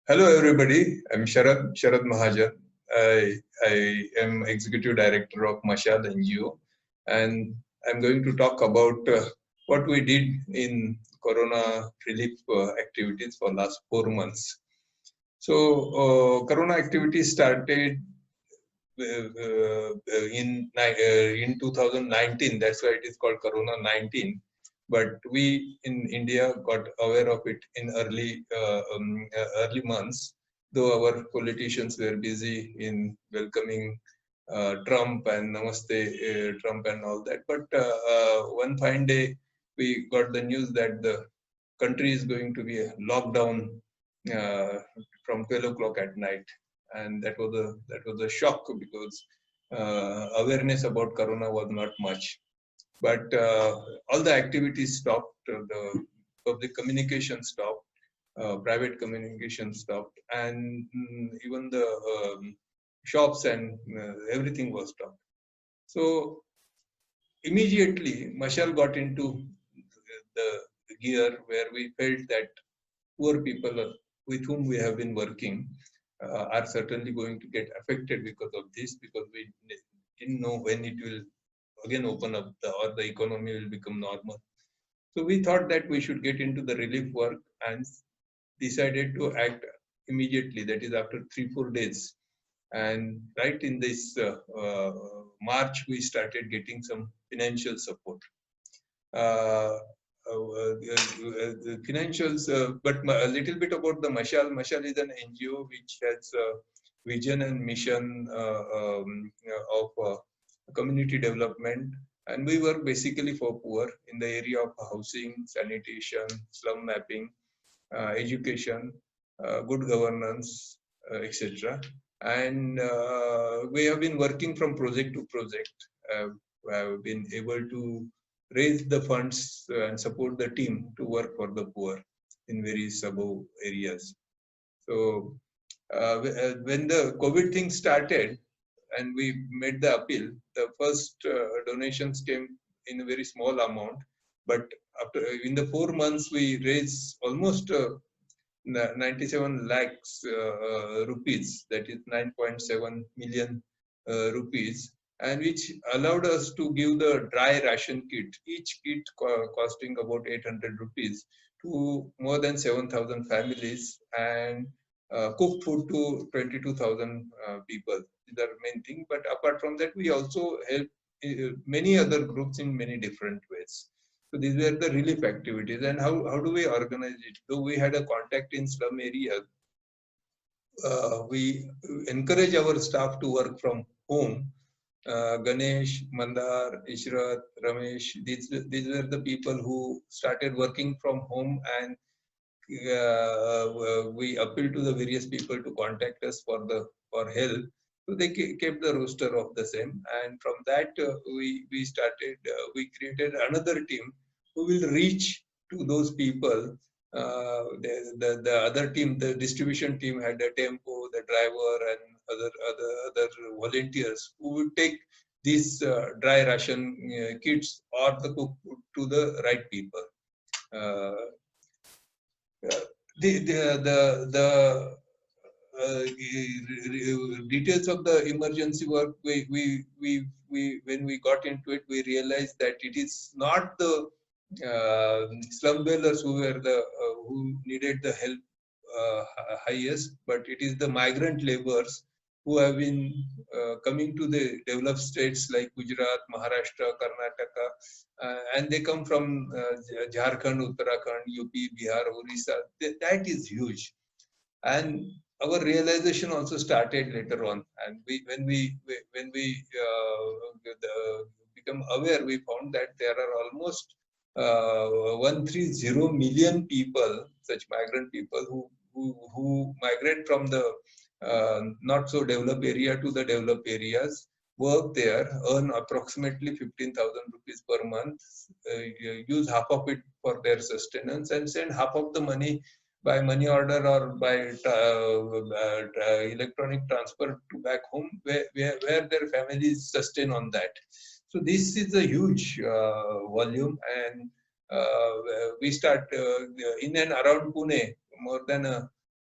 Hello, everybody. I'm Sharad Mahajan. I am Executive Director of Mashal NGO, and I'm going to talk about what we did in Corona relief activities for last 4 months. So, Corona activities started in 2019. That's why it is called Corona 19. But we in India got aware of it in early months, though our politicians were busy in welcoming Trump and Namaste Trump and all that. But one fine day, we got the news that the country is going to be locked down uh, from 12 o'clock at night, and that was a shock because awareness about Corona was not much. But all the activities stopped, the public communication stopped, private communication stopped, and even the shops and everything was stopped. So immediately, Mashal got into the gear where we felt that poor people with whom we have been working are certainly going to get affected because of this, because we didn't know when it will again open up or the economy will become normal. So we thought that we should get into the relief work and decided to act immediately, that is after 3 4 days. And right in this March, we started getting some financial support. uh, Financials, but a little bit about the Mashal. Mashal is an NGO which has vision and mission of community development, and we work basically for poor in the area of housing, sanitation, slum mapping, education, good governance, etc. And we have been working from project to project. We have been able to raise the funds and support the team to work for the poor in various above areas. So when the COVID thing started and we made the appeal, the first donations came in a very small amount. But after in the 4 months, we raised almost 97 lakhs rupees, that is 9.7 million rupees, and which allowed us to give the dry ration kit, each kit costing about 800 rupees, to more than 7,000 families, and cooked food to 22,000 people. These are main thing. But apart from that, we also help many other groups in many different ways. So these were the relief activities. And how do we organize it? Though we had a contact in slum areas, we encourage our staff to work from home. Ganesh, Mandar, Ishrat, Ramesh, these were the people who started working from home, and we appeal to the various people to contact us for help. So they kept the roster of the same, and from that we created another team who will reach to those people. The other team, the distribution team, had a tempo, the driver, and other volunteers who would take these dry ration kits or the cook food to the right people. Uh, the details of the emergency work, when we got into it, we realized that it is not the slum dwellers who needed the help highest, but it is the migrant laborers who have been coming to the developed states like Gujarat, Maharashtra, Karnataka, and they come from Jharkhand, Uttarakhand, UP, Bihar, Orissa. That is huge. And our realization also started later on. And when we become aware, we found that there are almost 130 million people, such migrant people, who migrate from the not so developed area to the developed areas, work there, earn approximately 15,000 rupees per month, use half of it for their sustenance, and send half of the money by money order or by electronic transfer to back home, where their families sustain on that. So this is a huge volume, and we start in and around Pune. More than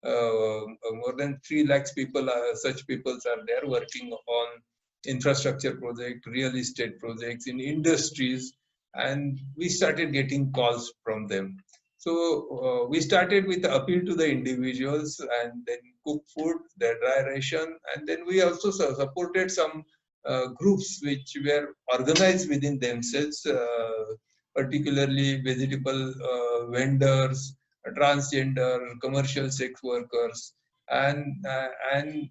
more than 3 lakhs people, such people are there working on infrastructure project, real estate projects, in industries, and we started getting calls from them. So we started with the appeal to the individuals and then cook food, their dry ration, and then we also supported some groups which were organized within themselves, particularly vegetable vendors, transgender, commercial sex workers, and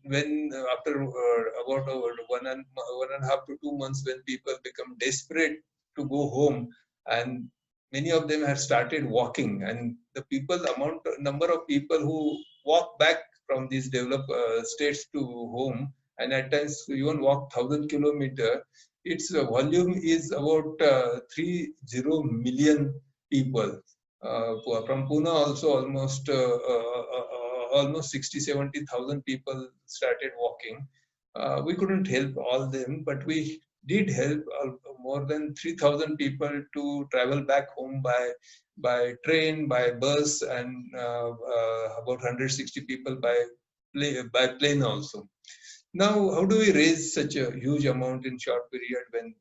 when after about 1.5 to 2 months, when people become desperate to go home, and many of them have started walking, and the people number of people who walk back from these developed states to home, and at times even walk 1,000 kilometers, its volume is about 30 million people. From Pune also almost 60-70,000 people started walking. We couldn't help all them, but we did help more than 3,000 people to travel back home by train, by bus, and about 160 people by plane also. Now, how do we raise such a huge amount in short period when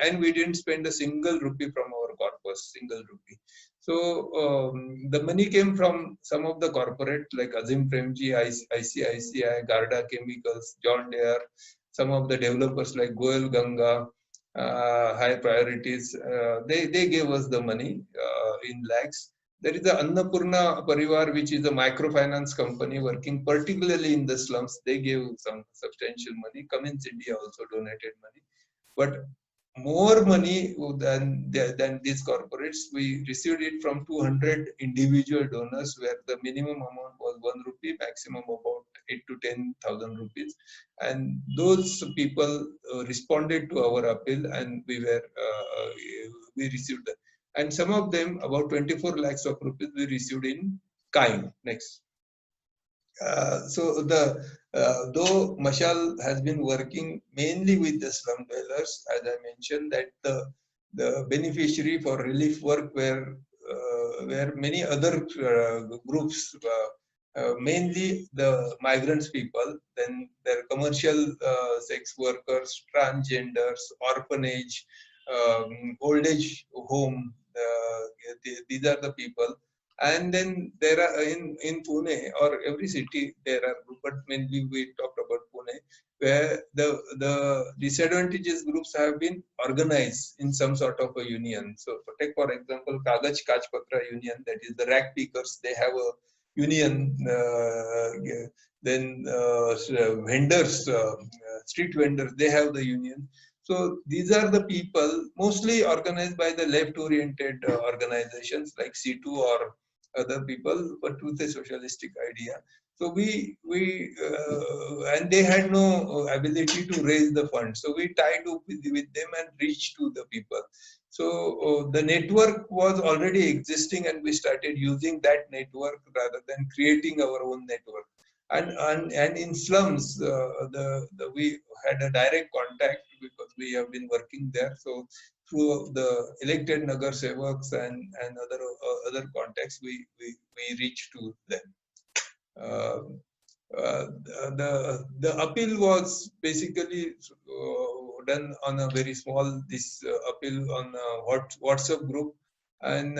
and we didn't spend a single rupee from our corpus, single rupee. So the money came from some of the corporate like Azim Premji, ICICI, Garda Chemicals, John Deere, some of the developers like Goel Ganga, High Priorities. They gave us the money in lakhs. There is the Annapurna Parivar, which is a microfinance company working particularly in the slums. They gave some substantial money. Cummins India also donated money. But more money than these corporates, we received it from 200 individual donors, where the minimum amount was 1 rupee, maximum about 8 to 10,000 rupees. And those people responded to our appeal, and we received that. And some of them, about 24 lakhs of rupees, we received in kind. Next. So though Mashal has been working mainly with the slum dwellers, as I mentioned, that the beneficiary for relief work were many other groups, mainly the migrants people, then their commercial sex workers, transgenders, orphanage, old age home. These are the people. And then there are in Pune or every city there are, but mainly we talked about Pune, where the disadvantages groups have been organized in some sort of a union. So take for example Kagaj Kachpatra Union, that is the rag pickers. They have a union. Then vendors, street vendors, they have the union. So these are the people mostly organized by the left-oriented organizations like C2 or other people, but with a socialistic idea. So and they had no ability to raise the funds. So we tied up with them and reached to the people. So the network was already existing, and we started using that network rather than creating our own network. And in slums, we had a direct contact because we have been working there. So through the elected Nagar Sevaks and other contacts, we reach to them. The appeal was basically done on a very small appeal on a WhatsApp group, and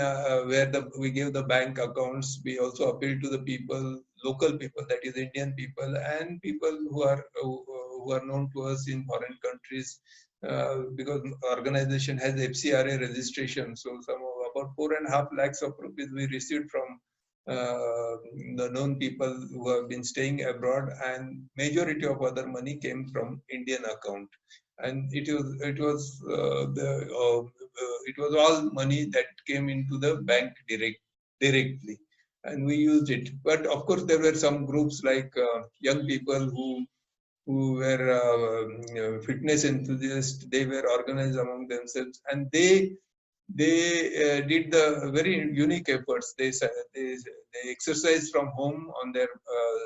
where we gave the bank accounts. We also appealed to the people, local people, that is Indian people, and people who are known to us in foreign countries, because organization has FCRA registration. So about 4.5 lakhs of rupees we received from the known people who have been staying abroad, and majority of other money came from Indian account. And it was all money that came into the bank directly, and we used it. But of course, there were some groups like young people who were fitness enthusiasts. They were organized among themselves, and they did the very unique efforts. They exercised from home on their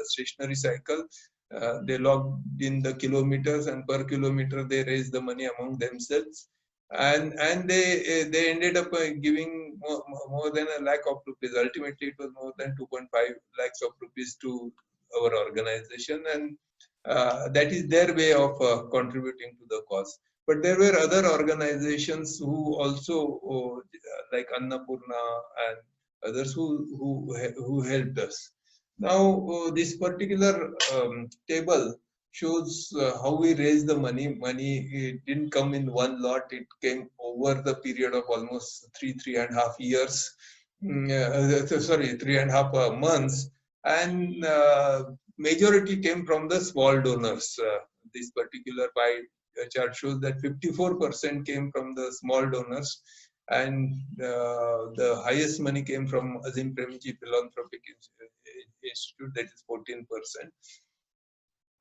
stationary cycle. They logged in the kilometers, and per kilometer they raised the money among themselves. and they ended up giving more than a lakh of rupees. Ultimately, it was more than 2.5 lakhs of rupees to our organization, and that is their way of contributing to the cause. But there were other organizations who also, like Annapurna and others, who helped us. Now, this particular table shows how we raise the money. Money, it didn't come in one lot. It came over the period of almost 3.5 years. Sorry, 3.5 months, and majority came from the small donors. This particular pie chart shows that 54% came from the small donors, and the highest money came from Azim Premji Philanthropic Institute, that is 14%.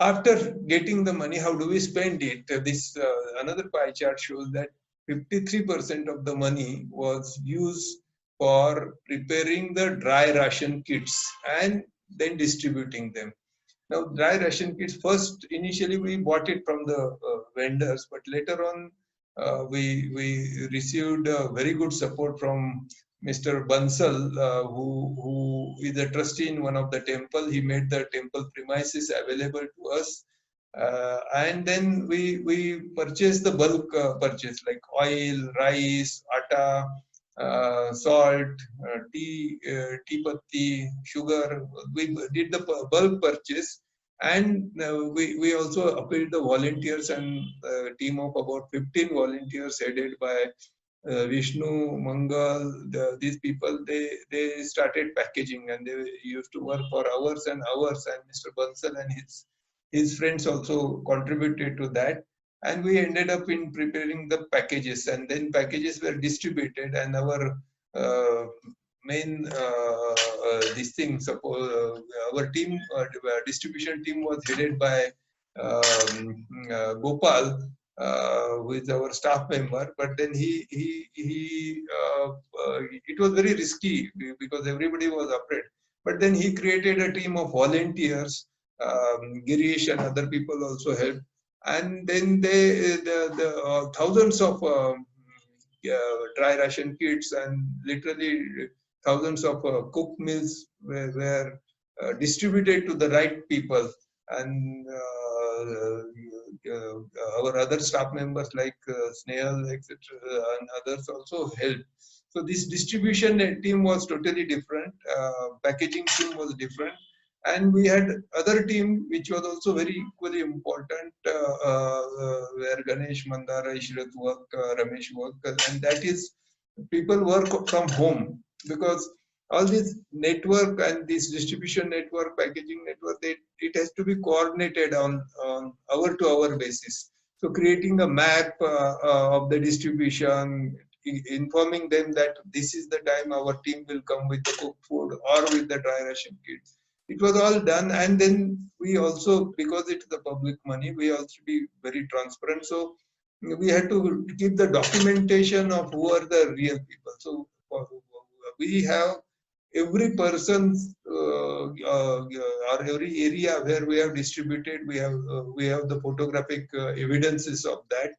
After getting the money, how do we spend it? This another pie chart shows that 53% of the money was used for preparing the dry ration kits and then distributing them. Now, dry ration kits, first, initially we bought it from the vendors, but later on we received very good support from Mr. Bansal, who is a trustee in one of the temple. He made the temple premises available to us. And then we purchased the bulk purchase, like oil, rice, atta, salt, tea patti, sugar. We did the bulk purchase, and we also appealed the volunteers, and a team of about 15 volunteers headed by Vishnu, Mangal, these people, they started packaging, and they used to work for hours and hours, and Mr. Bansal and his friends also contributed to that. And we ended up in preparing the packages, and then packages were distributed, and our uh, main this thing, suppose our team, distribution team was headed by Gopal, who is our staff member. But then it was very risky because everybody was afraid. But then he created a team of volunteers. Girish and other people also helped, and then the thousands of dry ration kits and literally thousands of cooked meals were distributed to the right people, and our other staff members like Snehal, etc., and others also helped. So this distribution team was totally different. Packaging team was different, and we had other team which was also very equally important, where Ganesh, Mandara, Ishrat work, Ramesh work, and that is people work from home, because all this network and this distribution network, packaging network, it has to be coordinated on hour-to-hour basis. So creating a map of the distribution, informing them that this is the time our team will come with the cooked food or with the dry ration kits. It was all done, and then we also, because it's the public money, we also be very transparent. So we had to keep the documentation of who are the real people. So we have every person's or every area where we have distributed. We have the photographic evidences of that.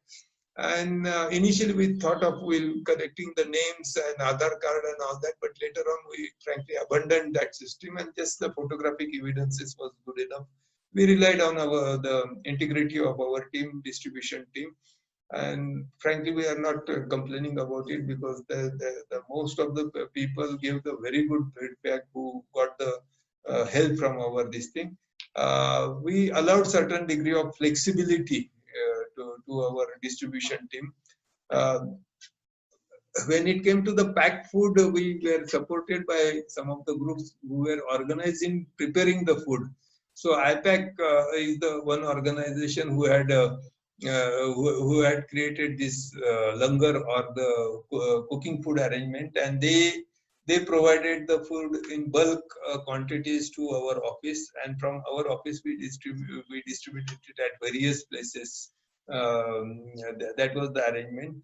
And initially we thought of collecting the names and Aadhaar card and all that, but later on we frankly abandoned that system, and just the photographic evidences was good enough. We relied on the integrity of our team, distribution team, and frankly we are not complaining about it, because the most of the people gave the very good feedback who got the help from our this thing. We allowed certain degree of flexibility to our distribution team. Uh, when it came to the packed food, we were supported by some of the groups who were organizing preparing the food. So IPAC is the one organization who had who had created this langar, or the cooking food arrangement, and they provided the food in bulk quantities to our office, and from our office we distributed it at various places. That was the arrangement.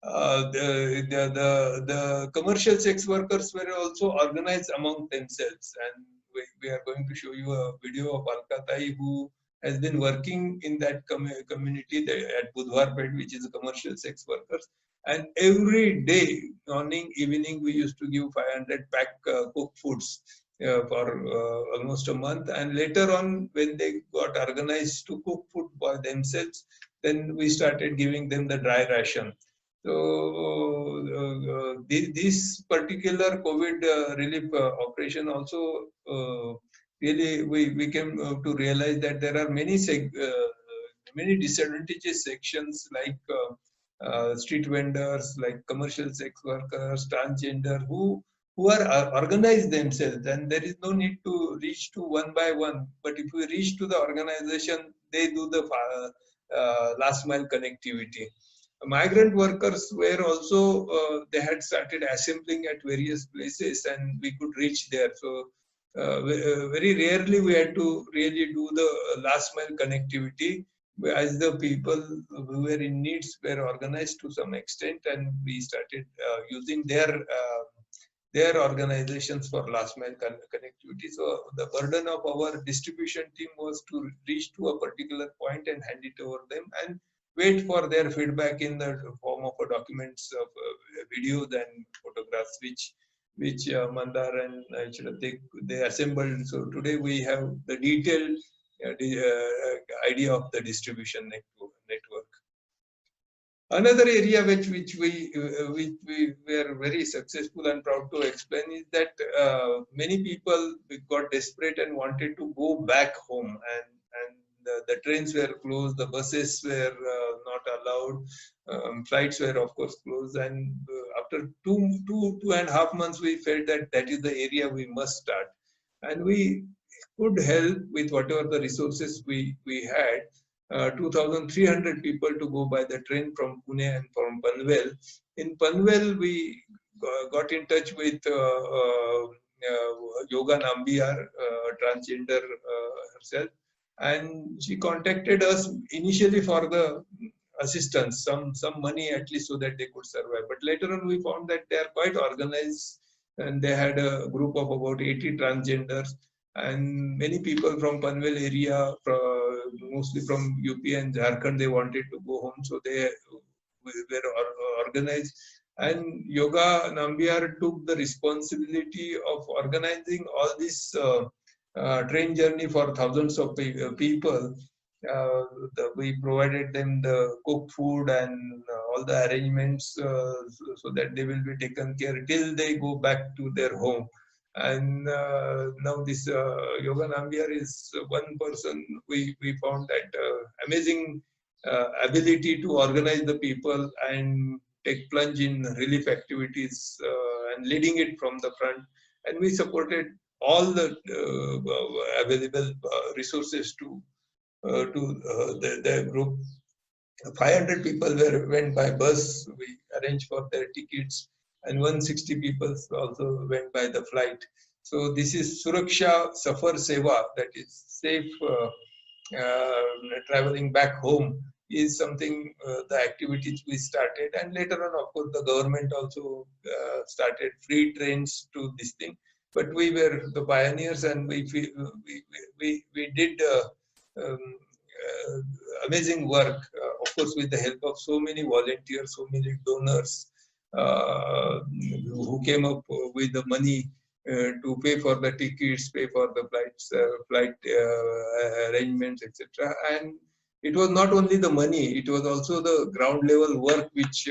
The commercial sex workers were also organized among themselves, and we are going to show you a video of Alkatai, who has been working in that community at Budwarpet, which is commercial sex workers. And every day, morning, evening, we used to give 500 pack cooked foods for almost a month. And later on, when they got organized to cook food by themselves, then we started giving them the dry ration. So this particular COVID relief operation also really we came to realize that there are many disadvantages sections like street vendors, like commercial sex workers, transgender, who are organized themselves, and there is no need to reach to one by one. But if we reach to the organization, they do the last mile connectivity. Migrant workers were also they had started assembling at various places, and we could reach there. So very rarely we had to really do the last mile connectivity, as the people who were in needs were organized to some extent, and we started using their organizations for last mile connectivity. So the burden of our distribution team was to reach to a particular point and hand it over them and wait for their feedback in the form of documents of videos and photographs, which Mandar and they assembled. So today we have the detailed idea of the distribution network. Another area which we were very successful and proud to explain is that many people got desperate and wanted to go back home, and the trains were closed, the buses were not allowed, flights were of course closed, and after two and a half months, we felt that that is the area we must start, and we could help with whatever the resources we had. 2,300 people to go by the train from Pune and from Panvel. In Panvel, we got in touch with Yoga Nambiar, transgender herself, and she contacted us initially for the assistance, some money at least so that they could survive. But later on, we found that they are quite organized, and they had a group of about 80 transgenders, and many people from Panvel area, mostly from UP and Jharkhand, they wanted to go home, so they were organized. And Yoga Nambiar took the responsibility of organizing all this train journey for thousands of people. We provided them the cooked food and all the arrangements so that they will be taken care till they go back to their home. And now this Yoga Nambiar is one person we found that amazing ability to organize the people and take plunge in relief activities and leading it from the front. And we supported all the available resources to the group. 500 people went by bus. We arranged for their tickets, and 160 people also went by the flight. So this is Suraksha Safar Seva, that is safe traveling back home, is something the activities we started, and later on, of course, the government also started free trains to this thing. But we were the pioneers, and we did amazing work, of course, with the help of so many volunteers, so many donors who came up with the money to pay for the tickets, pay for the flight arrangements, etc. And it was not only the money; it was also the ground level work which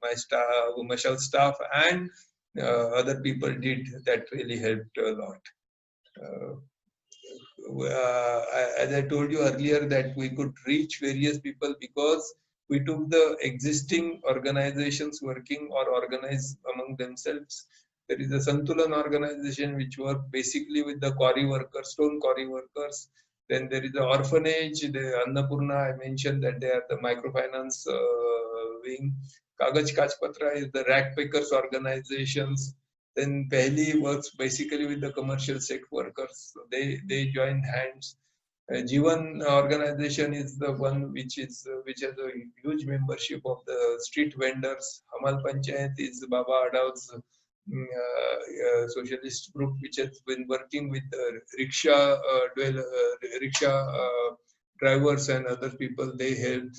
my staff, Mashal staff, and other people did that really helped a lot. As I told you earlier, that we could reach various people because we took the existing organizations working or organized among themselves. There is a Santulan organization which works basically with the quarry workers, stone quarry workers. Then there is the orphanage, the Annapurna, I mentioned that they are the microfinance wing. Kagaj Kachpatra is the rag pickers organizations. Then Pehli works basically with the commercial sex workers. So they join hands. Jivan organization is the one which has a huge membership of the street vendors. Hamal Panchayat is Baba Adav's socialist group which has been working with rickshaw drivers and other people. They help.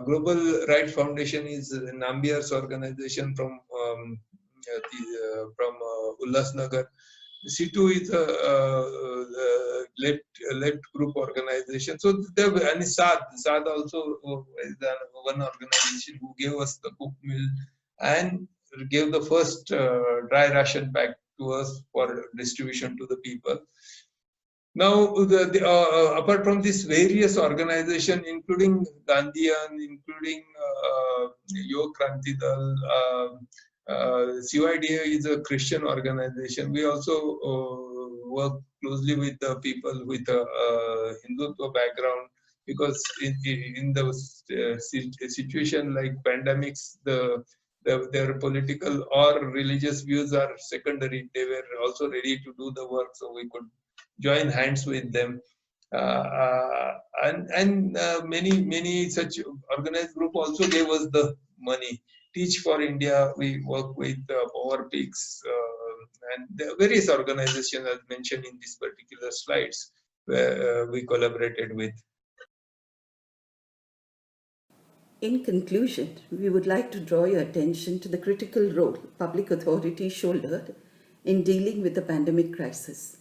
Global Right Foundation is Nambiar's organization from Ulhasnagar. C2 is a left group organization. So there and SAD also is one organization who gave us the cook meal and gave the first dry ration pack to us for distribution to the people. Now, apart from these various organizations, including Gandhian, including Yog Kranti Dal, CYDA is a Christian organization. We also work closely with the people with a Hindutva background, because in the situation like pandemics, their political or religious views are secondary. They were also ready to do the work, so we could join hands with them. And many such organized group also gave us the money. Teach for India, we work with Power Peaks and the various organizations as mentioned in these particular slides where we collaborated with. In conclusion, we would like to draw your attention to the critical role public authorities shouldered in dealing with the pandemic crisis.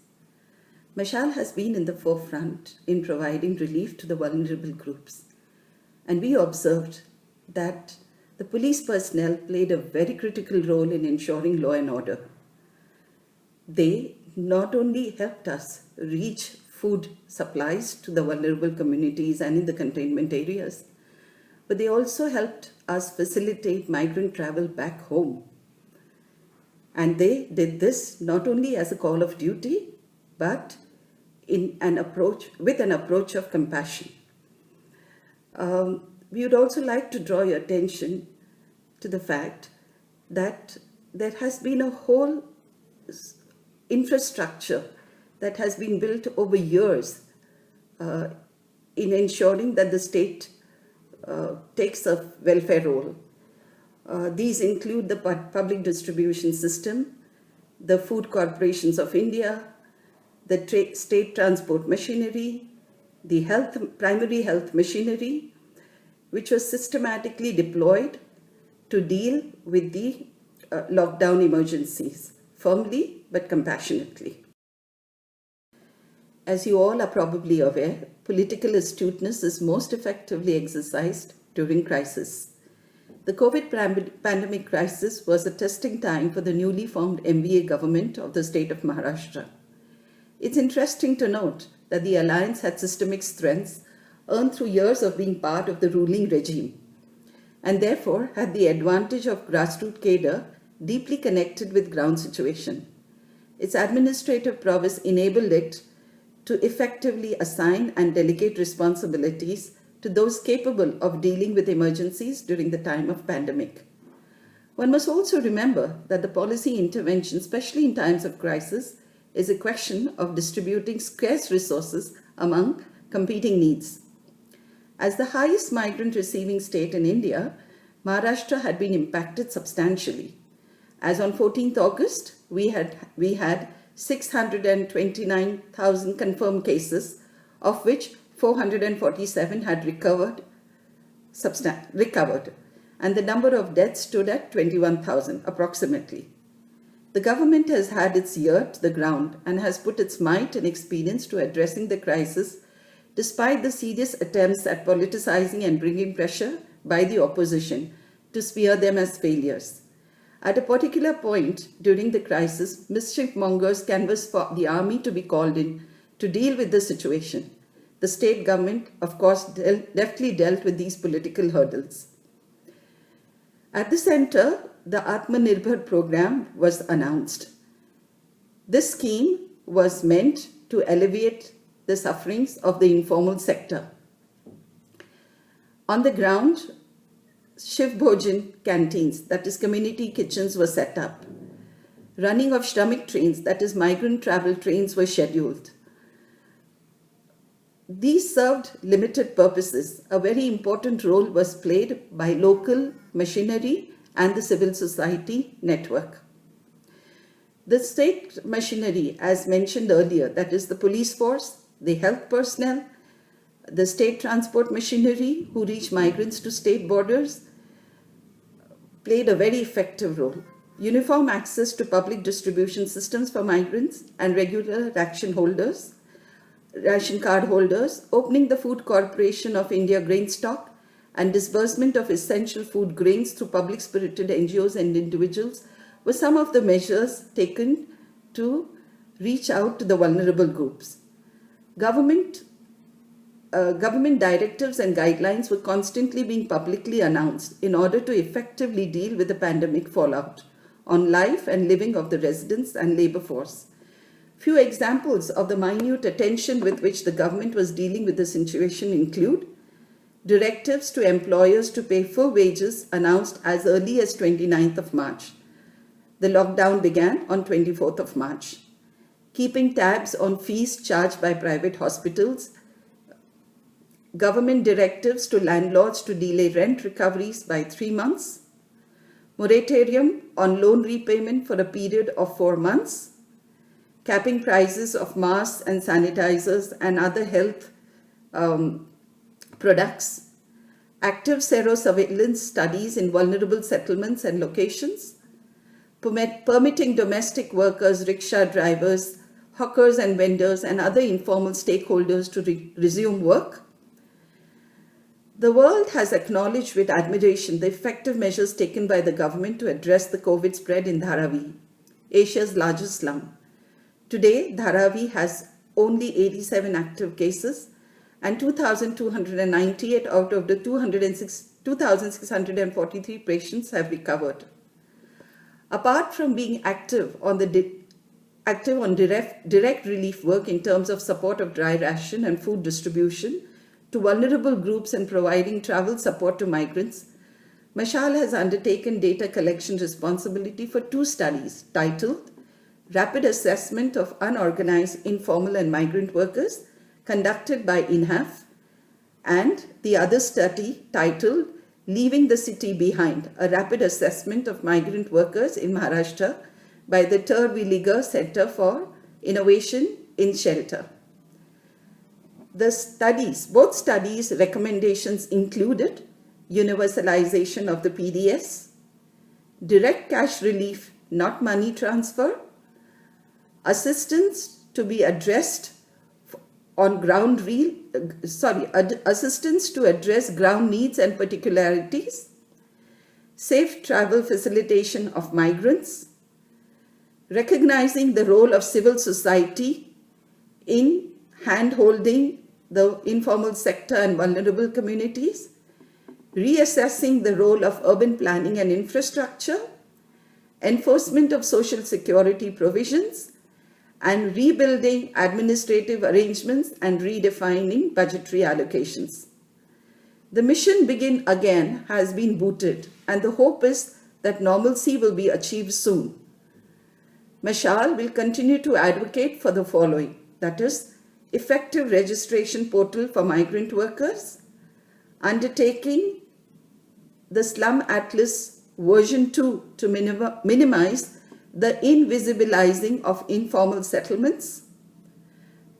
Mashal has been in the forefront in providing relief to the vulnerable groups, and we observed that the police personnel played a very critical role in ensuring law and order. They not only helped us reach food supplies to the vulnerable communities and in the containment areas, but they also helped us facilitate migrant travel back home. And they did this not only as a call of duty, but with an approach of compassion. We would also like to draw your attention to the fact that there has been a whole infrastructure that has been built over years in ensuring that the state takes a welfare role. These include the public distribution system, the Food Corporations of India, the state transport machinery, the primary health machinery, which was systematically deployed to deal with the lockdown emergencies, firmly but compassionately. As you all are probably aware, political astuteness is most effectively exercised during crisis. The COVID pandemic crisis was a testing time for the newly formed MVA government of the state of Maharashtra. It's interesting to note that the alliance had systemic strengths earned through years of being part of the ruling regime, and therefore had the advantage of grassroots cadre deeply connected with ground situation. Its administrative prowess enabled it to effectively assign and delegate responsibilities to those capable of dealing with emergencies during the time of pandemic. One must also remember that the policy intervention, especially in times of crisis, is a question of distributing scarce resources among competing needs. As the highest migrant receiving state in India, Maharashtra had been impacted substantially. As on 14th August, we had 629,000 confirmed cases, of which 447 had recovered, and the number of deaths stood at 21,000 approximately. The government has had its ear to the ground and has put its might and experience to addressing the crisis, despite the serious attempts at politicizing and bringing pressure by the opposition to smear them as failures. At a particular point during the crisis, mischief mongers canvassed for the army to be called in to deal with the situation. The state government, of course, deftly dealt with these political hurdles. At the center, the Atmanirbhar program was announced. This scheme was meant to alleviate the sufferings of the informal sector. On the ground, Shiv Bhojan canteens, that is community kitchens, were set up. Running of Shramik trains, that is migrant travel trains, were scheduled. These served limited purposes. A very important role was played by local machinery and the civil society network. The state machinery, as mentioned earlier, that is the police force, the health personnel, the state transport machinery who reach migrants to state borders, played a very effective role. Uniform access to public distribution systems for migrants and regular ration card holders, opening the Food Corporation of India grain stock, and disbursement of essential food grains through public-spirited NGOs and individuals were some of the measures taken to reach out to the vulnerable groups. Government directives and guidelines were constantly being publicly announced in order to effectively deal with the pandemic fallout on life and living of the residents and labor force. Few examples of the minute attention with which the government was dealing with the situation include directives to employers to pay full wages announced as early as 29th of March. The lockdown began on 24th of March. Keeping tabs on fees charged by private hospitals, government directives to landlords to delay rent recoveries by 3 months, moratorium on loan repayment for a period of 4 months, capping prices of masks and sanitizers and other health products, active serosurveillance studies in vulnerable settlements and locations, permitting domestic workers, rickshaw drivers, hawkers and vendors and other informal stakeholders to resume work. The world has acknowledged with admiration the effective measures taken by the government to address the COVID spread in Dharavi, Asia's largest slum. Today, Dharavi has only 87 active cases and 2,298 out of the 2,643 patients have recovered. Apart from being active on direct relief work in terms of support of dry ration and food distribution to vulnerable groups and providing travel support to migrants, Mashal has undertaken data collection responsibility for 2 studies titled Rapid Assessment of Unorganized, Informal and Migrant Workers conducted by INHAF, and the other study titled Leaving the City Behind, a Rapid Assessment of Migrant Workers in Maharashtra by the Terwilliger Center for Innovation in Shelter. Both studies' recommendations included universalization of the PDS, direct cash relief, not money transfer, assistance to be addressed assistance to address ground needs and particularities, safe travel facilitation of migrants, recognizing the role of civil society in hand-holding the informal sector and vulnerable communities, reassessing the role of urban planning and infrastructure, enforcement of social security provisions, and rebuilding administrative arrangements and redefining budgetary allocations. The mission Begin Again has been booted, and the hope is that normalcy will be achieved soon. Mashal will continue to advocate for the following, that is, effective registration portal for migrant workers, undertaking the Slum Atlas version 2 to minimize the invisibilizing of informal settlements,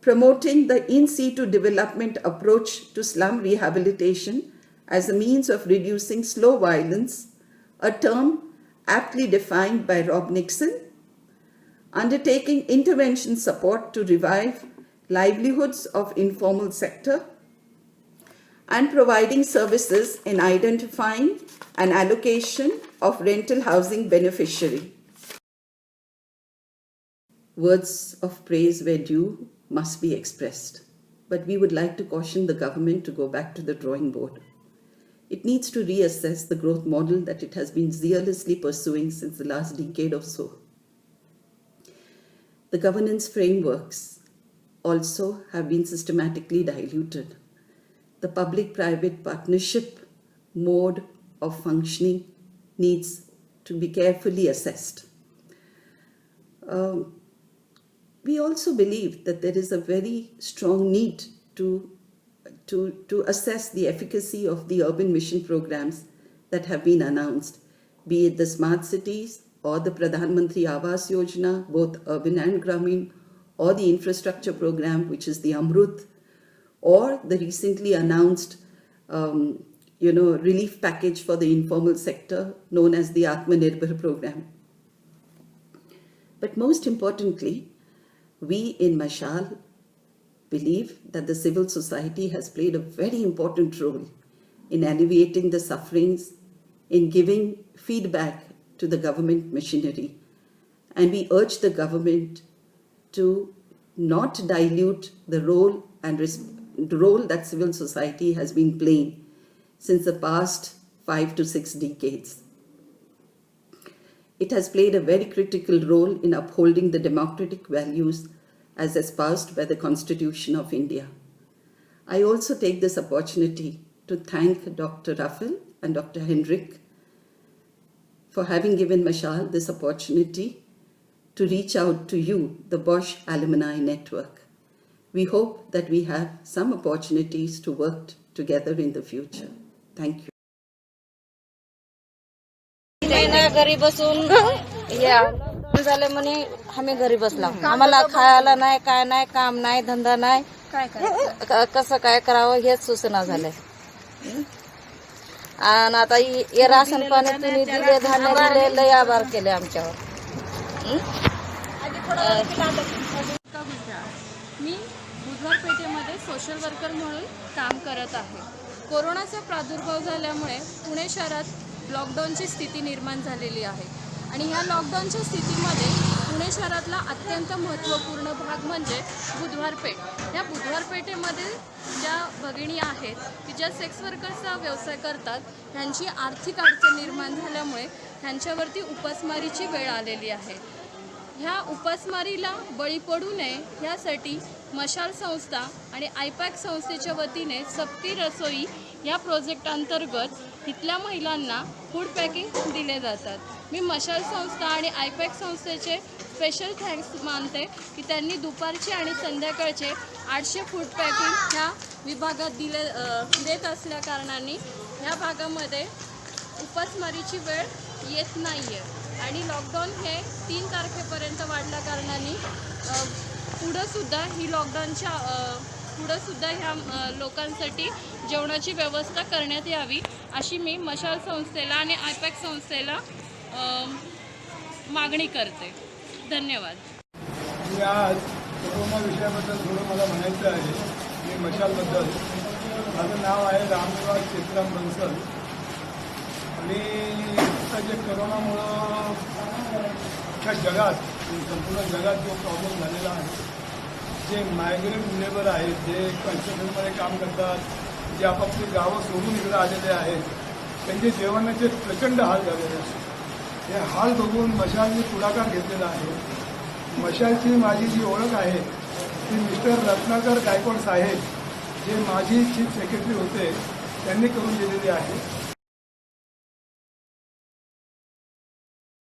promoting the in-situ development approach to slum rehabilitation as a means of reducing slow violence, a term aptly defined by Rob Nixon, undertaking intervention support to revive livelihoods of informal sector, and providing services in identifying and allocation of rental housing beneficiary. Words of praise where due must be expressed, but we would like to caution the government to go back to the drawing board. It needs to reassess the growth model that it has been zealously pursuing since the last decade or so. The governance frameworks also have been systematically diluted. The public-private partnership mode of functioning needs to be carefully assessed. We also believe that there is a very strong need to assess the efficacy of the urban mission programs that have been announced, be it the smart cities, or the Pradhan Mantri Awas Yojana, both urban and Gramin, or the infrastructure program, which is the Amrut, or the recently announced relief package for the informal sector known as the Atmanirbhar program. But most importantly, we in Mashal believe that the civil society has played a very important role in alleviating the sufferings, in giving feedback to the government machinery. And we urge the government to not dilute the role that civil society has been playing since the past 5 to 6 decades. It has played a very critical role in upholding the democratic values as espoused by the Constitution of India. I also take this opportunity to thank Dr. Raffel and Dr. Hendrik for having given Mashal this opportunity to reach out to you, the Bosch Alumni Network. We hope that we have some opportunities to work together in the future. Thank you. घरी बसून या झाले म्हणे आम्ही घरी बसला आम्हाला खायला नाही काय नाही काम नाही धंदा नाही कसं काय करावं हेच सूचना झाले आणि आता हे राशन पाणी तुम्ही दिले धान्य दिले लय आभार केले आमच्यावर. मी बुधवार पेठेमध्ये सोशल वर्कर म्हणून काम करत आहे. कोरोनाचा प्रादुर्भाव झाल्यामुळे पुणे शहरात लॉकडाऊनची स्थिती निर्माण झालेली आहे आणि ह्या लॉकडाऊनच्या स्थितीमध्ये पुणे शहरातला अत्यंत महत्त्वपूर्ण भाग म्हणजे बुधवार पेठ. या बुधवार पेठेमध्ये ज्या भगिनी आहेत की ज्या सेक्स वर्कर्सचा व्यवसाय करतात त्यांची आर्थिक अडचण निर्माण झाल्यामुळे त्यांच्यावरती उपासमारीची वेळ आलेली आहे. ह्या उपासमारीला बळी पडू नये यासाठी मशाल संस्था आणि आयपॅक संस्थेच्या वतीने सप्ती रसोई या प्रोजेक्ट अंतर्गत इथल्या महिलांना फूड पॅकिंग दिले जातात. मी मशाल संस्था आणि आयपॅक संस्थेचे स्पेशल थँक्स मानते की त्यांनी दुपारचे आणि संध्याकाळचे 800 फूड पॅकिंग ह्या विभागात देत असल्या कारणाने ह्या भागामध्ये उपासमारीची वेळ येत नाही आहे आणि लॉकडाऊन हे 3 तारखेपर्यंत वाढल्या कारणाने पुढंसुद्धा ही लॉकडाऊनच्या पुढंसुद्धा ह्या लोकांसाठी जेवणाची व्यवस्था करण्यात यावी अशी मी मशाल संस्थेला आणि आयपॅक संस्थेला मागणी करते. धन्यवाद. मी आज कोरोना विषयाबद्दल थोडं मला म्हणायचं आहे. मी मशालबद्दल माझं नाव आहे रामनिवास चित्राम बन्सल आणि आता जे कोरोनामुळं अख्ख्या जगात संपूर्ण जगात जो प्रॉब्लेम झालेला आहे, जे मायग्रेंट लेबर आहेत, जे कन्स्ट्रक्शनमध्ये काम करतात, जे आपापली गावं सोडून इकडे आलेले आहेत, त्यांचे जेवणाचे प्रचंड हाल झालेले आहेत. हे हाल बघून मशालने पुढाकार घेतलेला आहे. मशालची माझी जी ओळख आहे ती मिस्टर रत्नाकर गायकवाड साहेब, जे माजी चीफ सेक्रेटरी होते, त्यांनी करून दिलेली आहे.